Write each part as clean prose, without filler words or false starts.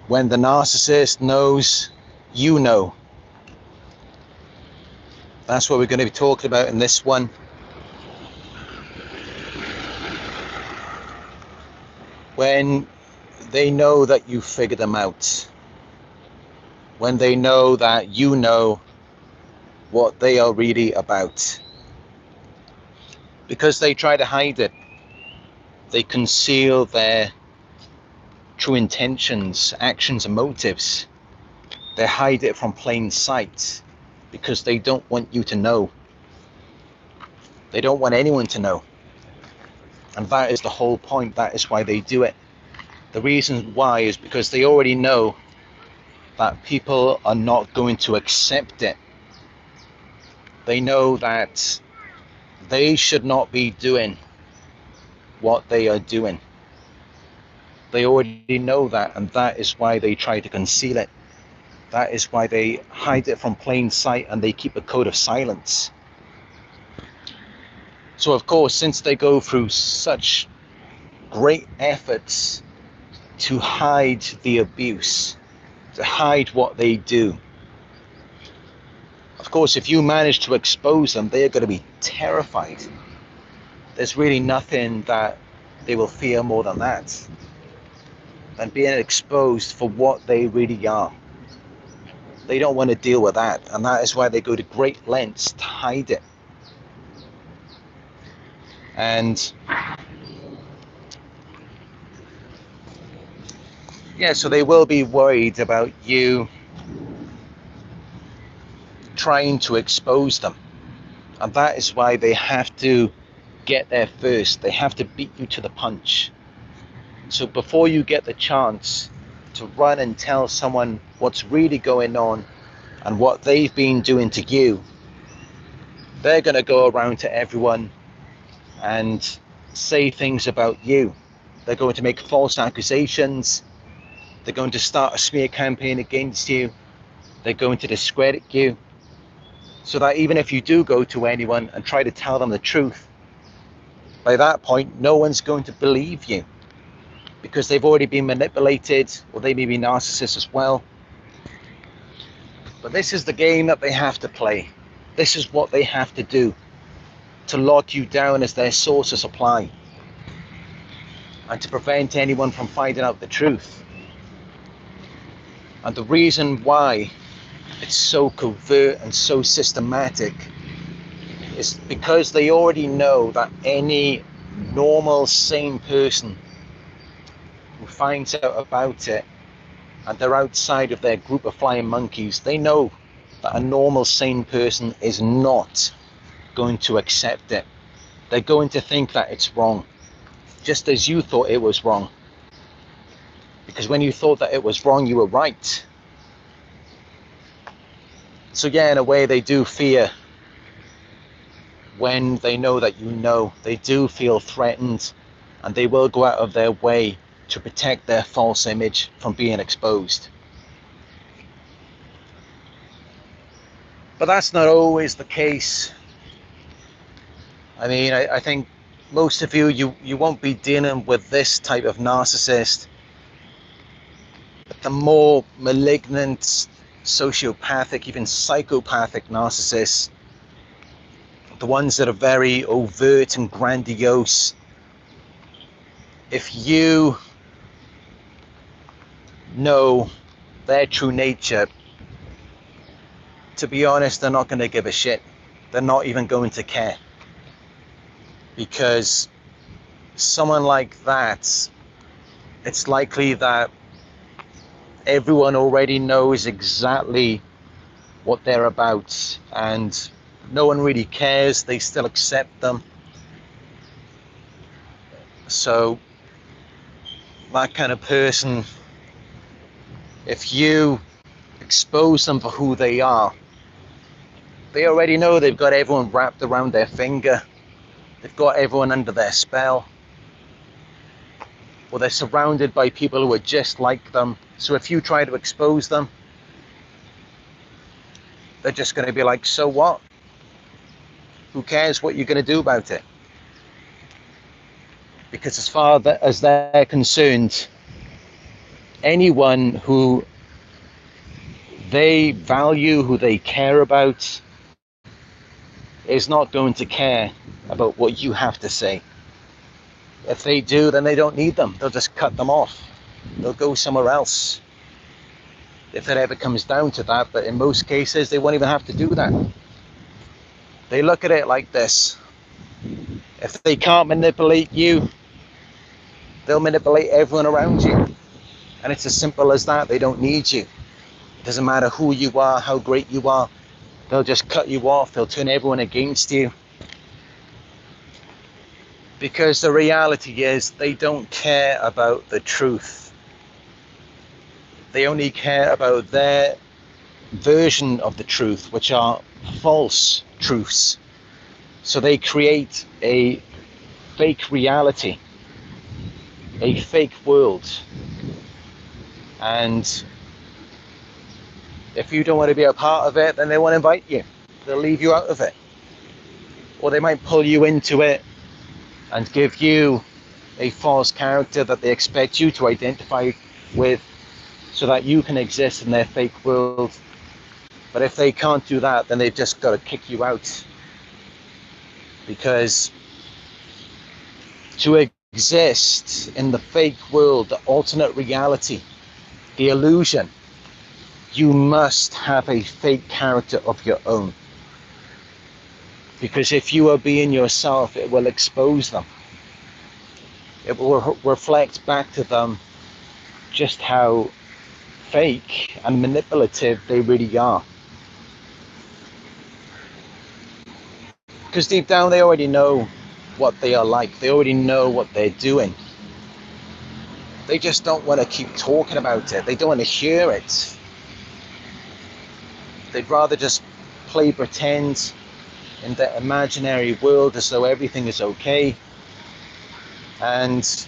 when the narcissist knows you know. That's what we're going to be talking about in this one. When they know that you figured them out. When they know that you know what they are really about. Because they try to hide it. They conceal their true intentions, actions, and motives. They hide it from plain sight because they don't want you to know. They don't want anyone to know. And that is the whole point. That is why they do it. The reason why is because they already know that people are not going to accept it. They know that they should not be doing what they are doing. They already know that, and that is why they try to conceal it. That is why they hide it from plain sight and they keep a code of silence. So of course, since they go through such great efforts to hide the abuse, to hide what they do, of course, if you manage to expose them, they are going to be terrified. There's really nothing that they will fear more than that, than being exposed for what they really are. They don't want to deal with that, and that is why they go to great lengths to hide it. And yeah, so they will be worried about you trying to expose them, and that is why they have to get there first. They have to beat you to the punch. So before you get the chance to run and tell someone what's really going on and what they've been doing to you, they're going to go around to everyone and say things about you. They're going to make false accusations. They're going to start a smear campaign against you. They're going to discredit you. So that even if you do go to anyone and try to tell them the truth, by that point, no one's going to believe you because they've already been manipulated, or they may be narcissists as well. But this is the game that they have to play. This is what they have to do to lock you down as their source of supply and to prevent anyone from finding out the truth. And the reason why it's so covert and so systematic is because they already know that any normal, sane person who finds out about it and they're outside of their group of flying monkeys, they know that a normal, sane person is not going to accept it. They're going to think that it's wrong, just as you thought it was wrong. Because when you thought that it was wrong, you were right. So yeah, in a way, they do fear when they know that you know. They do feel threatened, and they will go out of their way to protect their false image from being exposed. But that's not always the case. I mean, I think most of you won't be dealing with this type of narcissist. But the more malignant, sociopathic, even psychopathic narcissists, the ones that are very overt and grandiose, if you know their true nature, to be honest, they're not going to give a shit. They're not even going to care. Because someone like that, it's likely that everyone already knows exactly what they're about, and no one really cares. They still accept them. So that kind of person, if you expose them for who they are, they already know they've got everyone wrapped around their finger. They've got everyone under their spell. Or they're surrounded by people who are just like them. So if you try to expose them, they're just going to be like, so what? Who cares what you're going to do about it? Because as far as they're concerned, anyone who they value, who they care about, is not going to care about what you have to say. If they do, then they don't need them. They'll just cut them off. They'll go somewhere else. If it ever comes down to that, but in most cases, they won't even have to do that. They look at it like this. If they can't manipulate you, they'll manipulate everyone around you. And it's as simple as that. They don't need you. It doesn't matter who you are, how great you are. They'll just cut you off. They'll turn everyone against you. Because the reality is they don't care about the truth. They only care about their version of the truth, which are false truths. So they create a fake reality, a fake world. And if you don't want to be a part of it, then they won't invite you. They'll leave you out of it. Or they might pull you into it and give you a false character that they expect you to identify with so that you can exist in their fake world. But if they can't do that, then they've just got to kick you out. Because to exist in the fake world, the alternate reality, the illusion, you must have a fake character of your own. Because if you are being yourself, it will expose them. It will reflect back to them just how fake and manipulative they really are. Because deep down they already know what they are like. They already know what they're doing. They just don't want to keep talking about it. They don't want to hear it. They'd rather just play pretend in the imaginary world as though everything is okay. And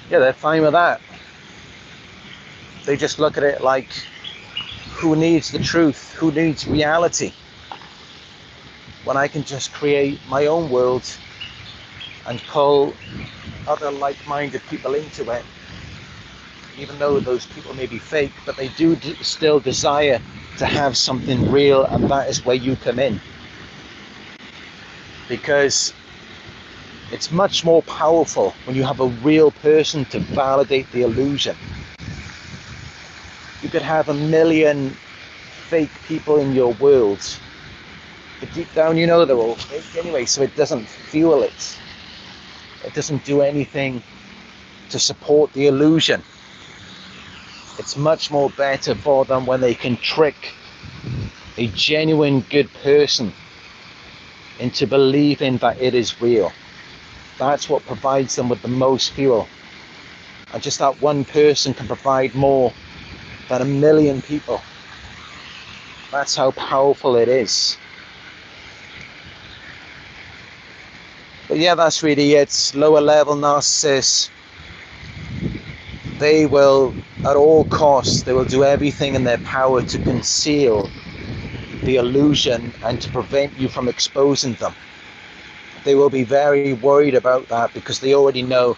yeah, they're fine with that. They just look at it like, who needs the truth? Who needs reality? When I can just create my own world and pull other like-minded people into it, even though those people may be fake, but they do still desire to have something real, and that is where you come in. Because it's much more powerful when you have a real person to validate the illusion. You could have 1 million fake people in your world, but deep down you know they're all fake anyway, so it doesn't fuel it. It doesn't do anything to support the illusion. It's much more better for them when they can trick a genuine good person into believing that it is real. That's what provides them with the most fuel. And just that one person can provide more than 1 million people. That's how powerful it is. But yeah, that's really it. Lower level narcissists, they will, at all costs, they will do everything in their power to conceal the illusion and to prevent you from exposing them. They will be very worried about that because they already know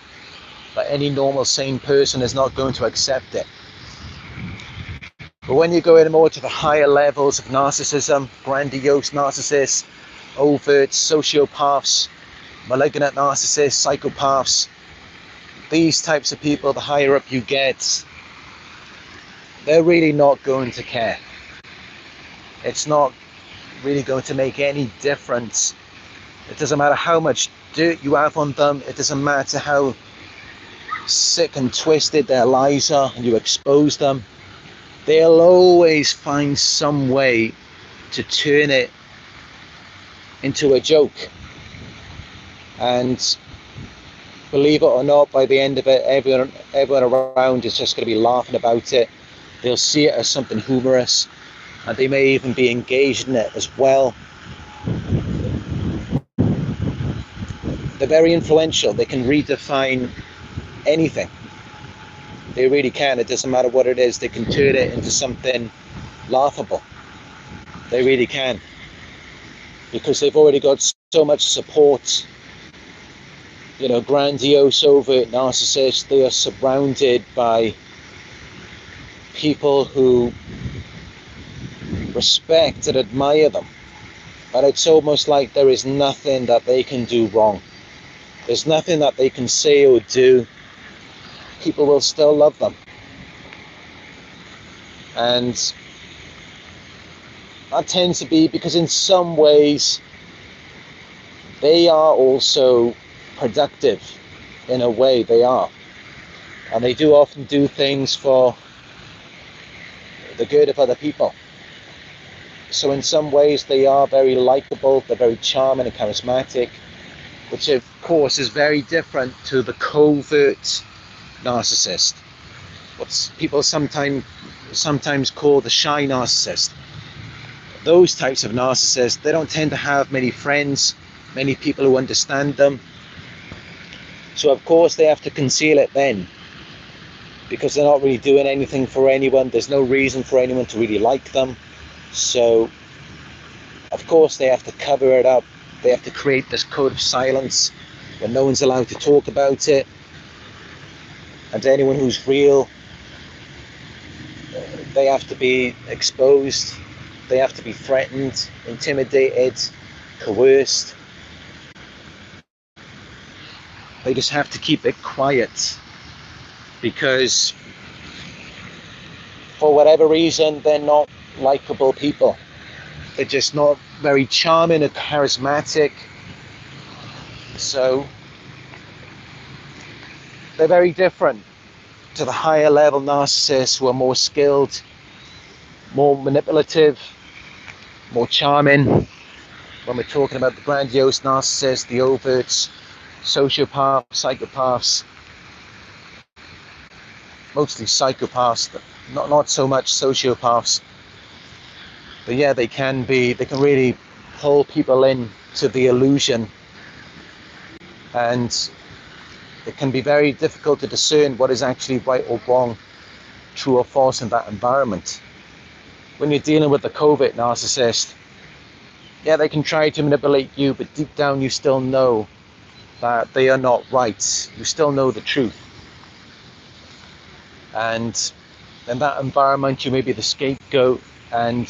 that any normal, sane person is not going to accept it. But when you go in more to the higher levels of narcissism, grandiose narcissists, overt sociopaths, malignant narcissists, psychopaths, these types of people, the higher up you get, they're really not going to care. It's not really going to make any difference. It doesn't matter how much dirt you have on them. It doesn't matter how sick and twisted their lives are and you expose them. They'll always find some way to turn it into a joke. And believe it or not, by the end of it, everyone around is just going to be laughing about it. They'll see it as something humorous, and they may even be engaged in it as well. They're very influential. They can redefine anything. They really can. It doesn't matter what it is. They can turn it into something laughable. They really can. Because they've already got so much support grandiose, overt narcissists, they are surrounded by people who respect and admire them. And it's almost like there is nothing that they can do wrong. There's nothing that they can say or do. People will still love them. And that tends to be because in some ways they are also productive. In a way they are. And they do often do things for the good of other people. So in some ways they are very likable, they're very charming and charismatic, which of course is very different to the covert narcissist, what people sometimes call the shy narcissist. Those types of narcissists, they don't tend to have many friends, many people who understand them. So of course they have to conceal it then, because they're not really doing anything for anyone. There's no reason for anyone to really like them. So, of course, they have to cover it up. They have to create this code of silence where no one's allowed to talk about it. And anyone who's real, they have to be exposed. They have to be threatened, intimidated, coerced. They just have to keep it quiet because for whatever reason, they're not likable people. They're just not very charming or charismatic. So they're very different to the higher level narcissists who are more skilled, more manipulative, more charming. When we're talking about the grandiose narcissists, the overts, sociopaths, psychopaths, mostly psychopaths, not so much sociopaths. But yeah, they can really pull people in to the illusion, and it can be very difficult to discern what is actually right or wrong, true or false in that environment. When you're dealing with a covert narcissist, yeah, they can try to manipulate you, but deep down you still know that they are not right. You still know the truth. And in that environment, you may be the scapegoat, and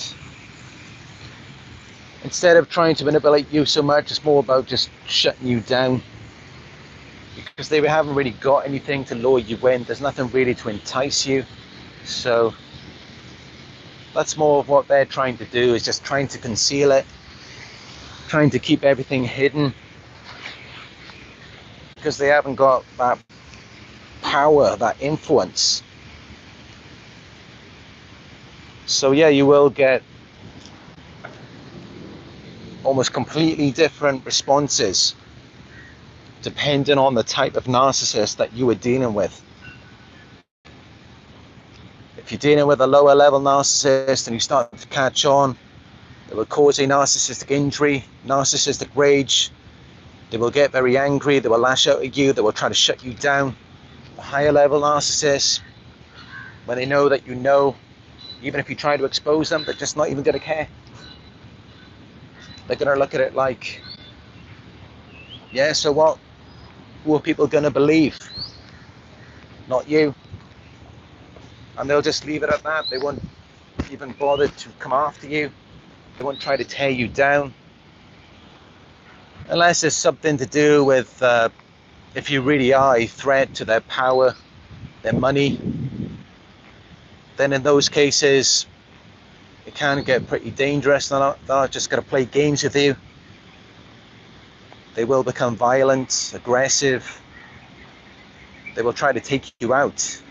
instead of trying to manipulate you so much, it's more about just shutting you down, because they haven't really got anything to lure you in. There's nothing really to entice you. So that's more of what they're trying to do, is just trying to conceal it, trying to keep everything hidden, because they haven't got that power, that influence. So yeah, you will get almost completely different responses depending on the type of narcissist that you are dealing with. If you're dealing with a lower level narcissist and you start to catch on, they will cause a narcissistic injury, narcissistic rage. They will get very angry, they will lash out at you, they will try to shut you down. The higher level narcissists, when they know that you know, even if you try to expose them, they're just not even going to care. They're going to look at it like, yeah, so what? Who are people going to believe? Not you. And they'll just leave it at that. They won't even bother to come after you. They won't try to tear you down. Unless it's something to do with if you really are a threat to their power, their money, then in those cases, it can get pretty dangerous. They're not just going to play games with you. They will become violent, aggressive. They will try to take you out.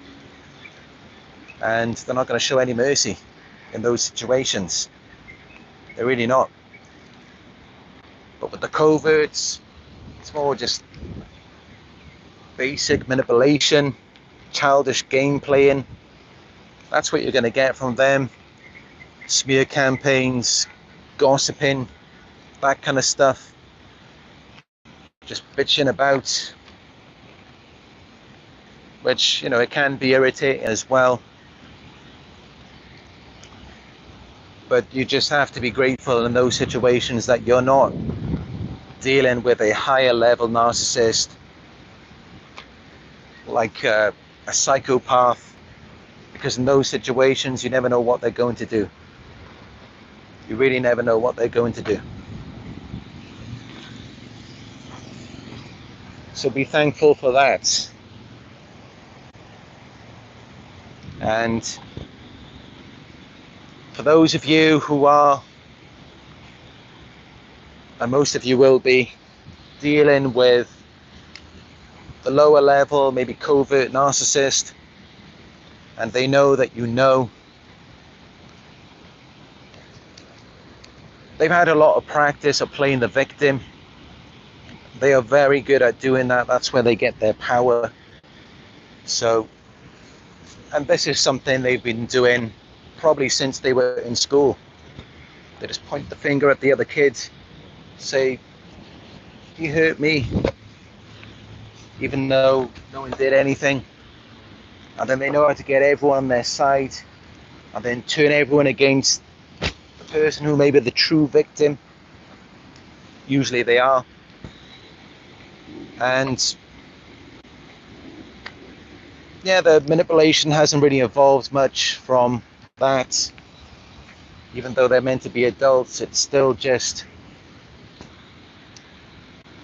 And they're not going to show any mercy in those situations. They're really not. But with the coverts, it's more just basic manipulation, childish game playing. That's what you're going to get from them. Smear campaigns, gossiping, that kind of stuff. Just bitching about, which, it can be irritating as well. But you just have to be grateful in those situations that you're not dealing with a higher level narcissist like a psychopath, because in those situations you never know what they're going to do. You really never know what they're going to do. So be thankful for that. And for those of you who are, and most of you will be, dealing with the lower level, maybe covert narcissist, and they know that you know, they've had a lot of practice of playing the victim. They are very good at doing that. That's where they get their power. So, and this is something they've been doing probably since they were in school. They just point the finger at the other kids, say, "He hurt me," even though no one did anything. And then they know how to get everyone on their side, and then turn everyone against the person who may be the true victim. Usually they are. And yeah, the manipulation hasn't really evolved much from that. Even though they're meant to be adults, it's still just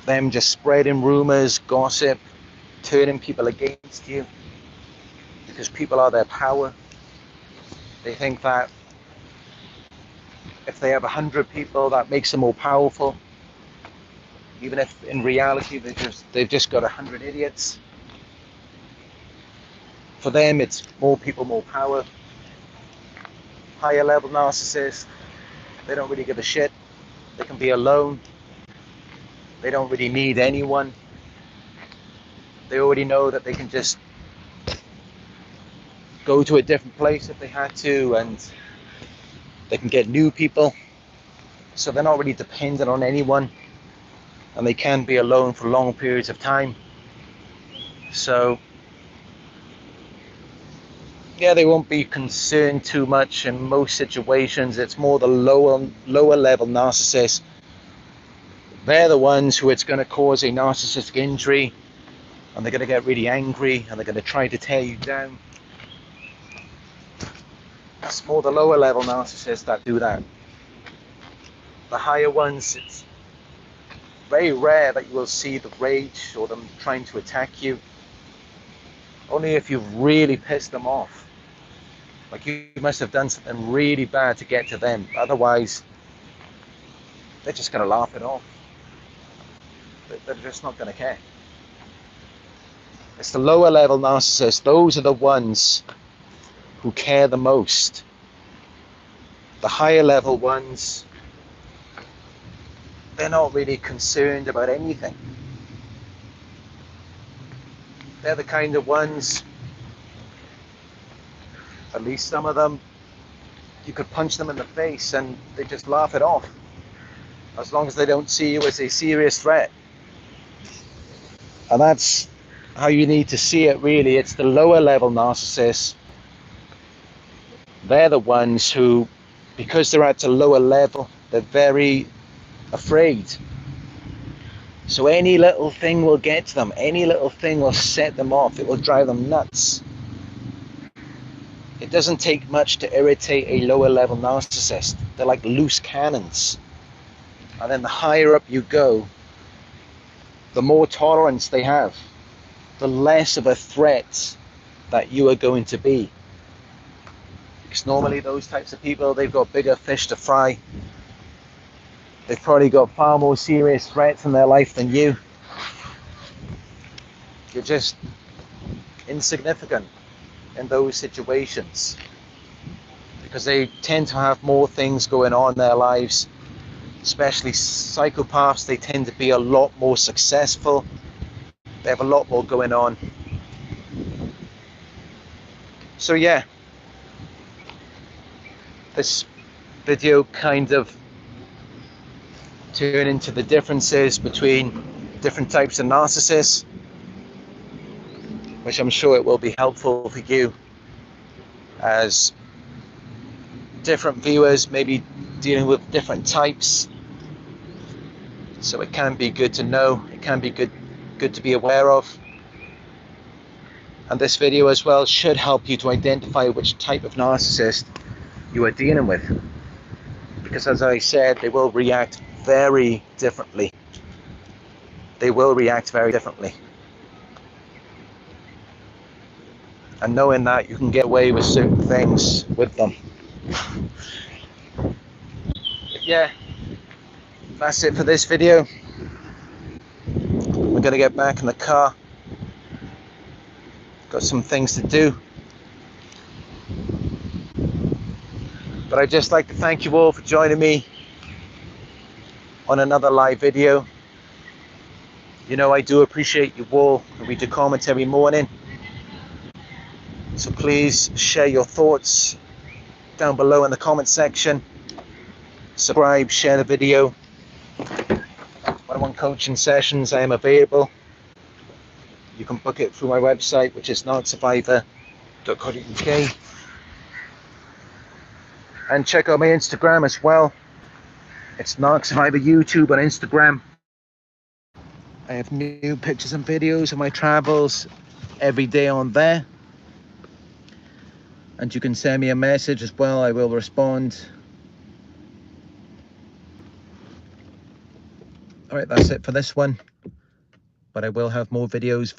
them just spreading rumors, gossip, turning people against you, because people are their power. They think that if they have 100 people, that makes them more powerful, even if in reality they've just got 100 idiots. For them, it's more people, more power. Higher level narcissists, they don't really give a shit. They can be alone. They don't really need anyone. They already know that they can just go to a different place if they had to, and they can get new people. So they're not really dependent on anyone, and they can be alone for long periods of time. So yeah, they won't be concerned too much in most situations. It's more the lower level narcissists. They're the ones who it's going to cause a narcissistic injury, and they're going to get really angry, and they're going to try to tear you down. It's more the lower level narcissists that do that. The higher ones, it's very rare that you will see the rage or them trying to attack you. Only if you've really pissed them off. Like you must have done something really bad to get to them. Otherwise, they're just going to laugh it off. They're just not going to care. It's the lower level narcissists. Those are the ones who care the most. The higher level ones, they're not really concerned about anything. They're the kind of ones, at least some of them, you could punch them in the face and they just laugh it off, as long as they don't see you as a serious threat. And that's how you need to see it, really. It's the lower level narcissists. They're the ones who, because they're at a lower level, they're very afraid. So any little thing will get to them. Any little thing will set them off. It will drive them nuts. It doesn't take much to irritate a lower level narcissist. They're like loose cannons. And then the higher up you go, the more tolerance they have, the less of a threat that you are going to be. Because normally those types of people, they've got bigger fish to fry. They've probably got far more serious threats in their life than you. You're just insignificant in those situations, because they tend to have more things going on in their lives. Especially psychopaths, they tend to be a lot more successful. They have a lot more going on. So yeah, this video kind of turned into the differences between different types of narcissists, which I'm sure it will be helpful for you as different viewers, maybe dealing with different types. So it can be good to know. It can be good to be aware of. And this video as well should help you to identify which type of narcissist you are dealing with. Because as I said, they will react very differently. They will react very differently. And knowing that, you can get away with certain things with them. But yeah, that's it for this video. We're going to get back in the car. Got some things to do. But I'd just like to thank you all for joining me on another live video. You know, I do appreciate you all. We do comment every morning. So please share your thoughts down below in the comment section. Subscribe, share the video. One-on-one coaching sessions, I am available. You can book it through my website, which is narcsurvivor.co.uk. And check out my Instagram as well. It's Narc Survivor YouTube on Instagram. I have new pictures and videos of my travels every day on there. And you can send me a message as well, I will respond. Alright, that's it for this one. But I will have more videos